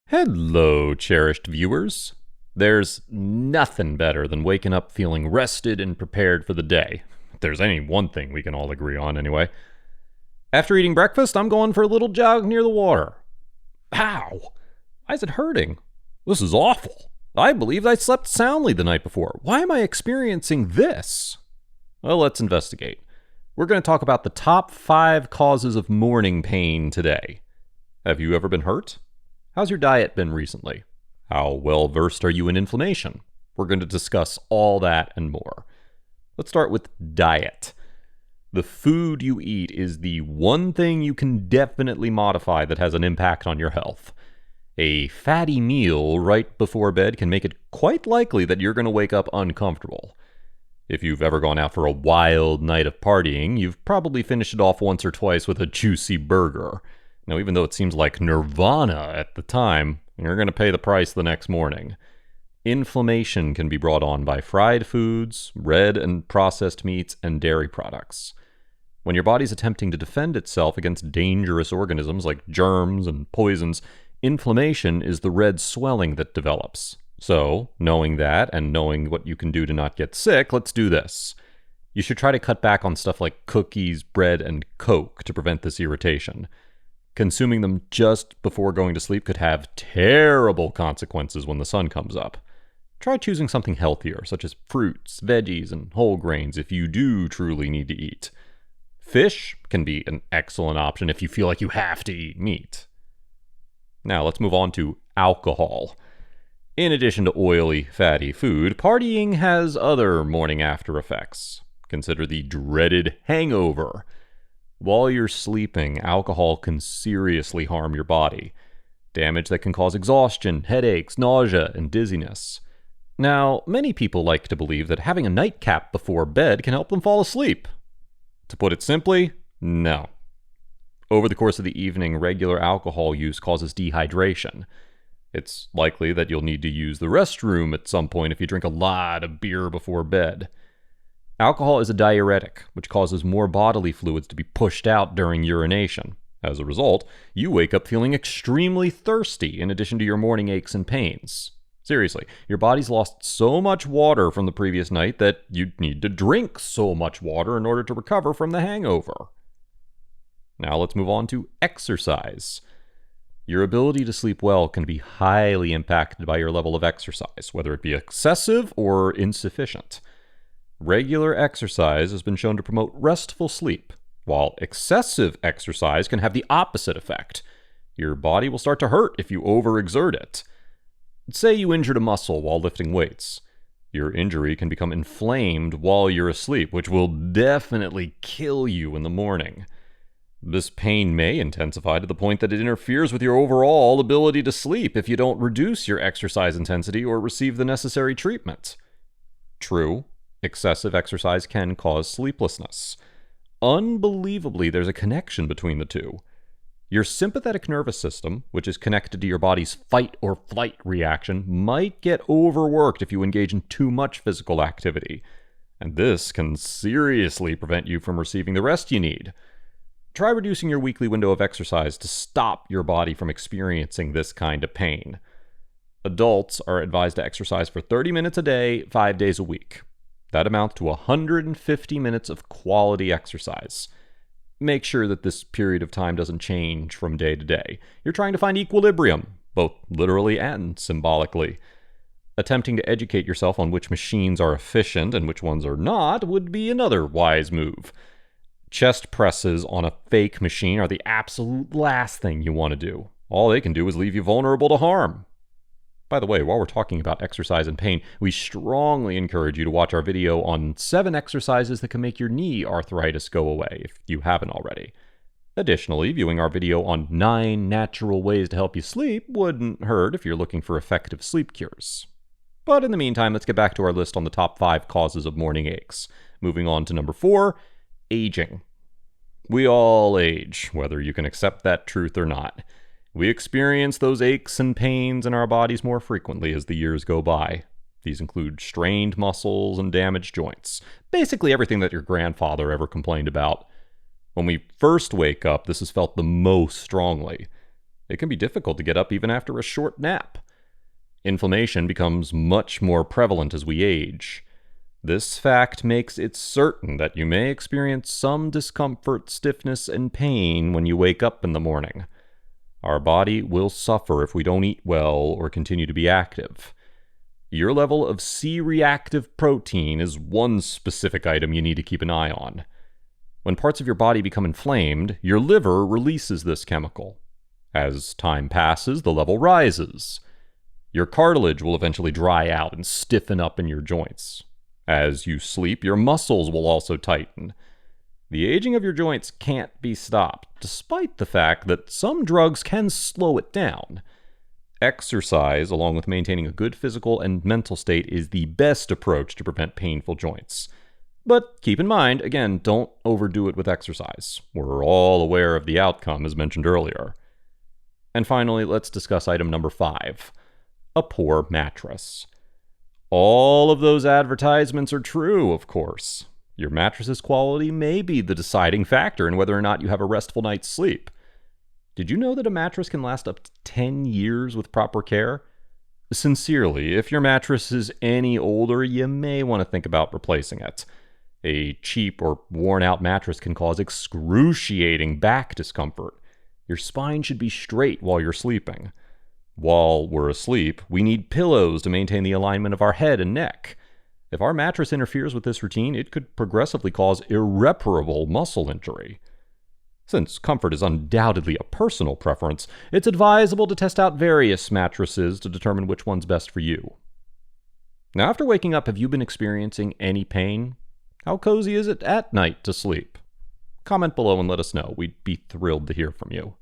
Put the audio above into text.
Hello, cherished viewers. There's nothing better than waking up feeling rested and prepared for the day. If there's any one thing we can all agree on, anyway. After eating breakfast, I'm going for a little jog near the water. Ow! Why is it hurting? This is awful. I believe I slept soundly the night before. Why am I experiencing this? Well, let's investigate. We're going to talk about the top 5 causes of morning pain today. Have you ever been hurt? How's your diet been recently? How well versed are you in inflammation? We're going to discuss all that and more. Let's start with diet. The food you eat is the one thing you can definitely modify that has an impact on your health. A fatty meal right before bed can make it quite likely that you're going to wake up uncomfortable. If you've ever gone out for a wild night of partying, you've probably finished it off once or twice with a juicy burger. Now, even though it seems like nirvana at the time, you're going to pay the price the next morning. Inflammation can be brought on by fried foods, red and processed meats, and dairy products. When your body's attempting to defend itself against dangerous organisms like germs and poisons, inflammation is the red swelling that develops. So, knowing that and knowing what you can do to not get sick, let's do this. You should try to cut back on stuff like cookies, bread, and Coke to prevent this irritation. Consuming them just before going to sleep could have terrible consequences when the sun comes up. Try choosing something healthier, such as fruits, veggies, and whole grains if you do truly need to eat. Fish can be an excellent option if you feel like you have to eat meat. Now let's move on to alcohol. In addition to oily, fatty food, partying has other morning after effects. Consider the dreaded hangover. While you're sleeping, alcohol can seriously harm your body. Damage that can cause exhaustion, headaches, nausea, and dizziness. Now, many people like to believe that having a nightcap before bed can help them fall asleep. To put it simply, no. Over the course of the evening, regular alcohol use causes dehydration. It's likely that you'll need to use the restroom at some point if you drink a lot of beer before bed. Alcohol is a diuretic, which causes more bodily fluids to be pushed out during urination. As a result, you wake up feeling extremely thirsty in addition to your morning aches and pains. Seriously, your body's lost so much water from the previous night that you'd need to drink so much water in order to recover from the hangover. Now let's move on to exercise. Your ability to sleep well can be highly impacted by your level of exercise, whether it be excessive or insufficient. Regular exercise has been shown to promote restful sleep, while excessive exercise can have the opposite effect. Your body will start to hurt if you overexert it. Say you injured a muscle while lifting weights. Your injury can become inflamed while you're asleep, which will definitely kill you in the morning. This pain may intensify to the point that it interferes with your overall ability to sleep if you don't reduce your exercise intensity or receive the necessary treatment. True, excessive exercise can cause sleeplessness. Unbelievably, there's a connection between the two. Your sympathetic nervous system, which is connected to your body's fight or flight reaction, might get overworked if you engage in too much physical activity. And this can seriously prevent you from receiving the rest you need. Try reducing your weekly window of exercise to stop your body from experiencing this kind of pain. Adults are advised to exercise for 30 minutes a day, 5 days a week. That amounts to 150 minutes of quality exercise. Make sure that this period of time doesn't change from day to day. You're trying to find equilibrium, both literally and symbolically. Attempting to educate yourself on which machines are efficient and which ones are not would be another wise move. Chest presses on a fake machine are the absolute last thing you want to do. All they can do is leave you vulnerable to harm. By the way, while we're talking about exercise and pain, we strongly encourage you to watch our video on 7 exercises that can make your knee arthritis go away, if you haven't already. Additionally, viewing our video on 9 natural ways to help you sleep wouldn't hurt if you're looking for effective sleep cures. But in the meantime, let's get back to our list on the top 5 causes of morning aches. Moving on to number 4, aging. We all age, whether you can accept that truth or not. We experience those aches and pains in our bodies more frequently as the years go by. These include strained muscles and damaged joints. Basically everything that your grandfather ever complained about. When we first wake up, this is felt the most strongly. It can be difficult to get up even after a short nap. Inflammation becomes much more prevalent as we age. This fact makes it certain that you may experience some discomfort, stiffness, and pain when you wake up in the morning. Our body will suffer if we don't eat well or continue to be active. Your level of C-reactive protein is one specific item you need to keep an eye on. When parts of your body become inflamed, your liver releases this chemical. As time passes, the level rises. Your cartilage will eventually dry out and stiffen up in your joints. As you sleep, your muscles will also tighten. The aging of your joints can't be stopped, despite the fact that some drugs can slow it down. Exercise, along with maintaining a good physical and mental state, is the best approach to prevent painful joints. But keep in mind, again, don't overdo it with exercise. We're all aware of the outcome, as mentioned earlier. And finally, let's discuss item number 5, a poor mattress. All of those advertisements are true, of course. Your mattress's quality may be the deciding factor in whether or not you have a restful night's sleep. Did you know that a mattress can last up to 10 years with proper care? Sincerely, if your mattress is any older, you may want to think about replacing it. A cheap or worn-out mattress can cause excruciating back discomfort. Your spine should be straight while you're sleeping. While we're asleep, we need pillows to maintain the alignment of our head and neck. If our mattress interferes with this routine, it could progressively cause irreparable muscle injury. Since comfort is undoubtedly a personal preference, it's advisable to test out various mattresses to determine which one's best for you. Now, after waking up, have you been experiencing any pain? How cozy is it at night to sleep? Comment below and let us know. We'd be thrilled to hear from you.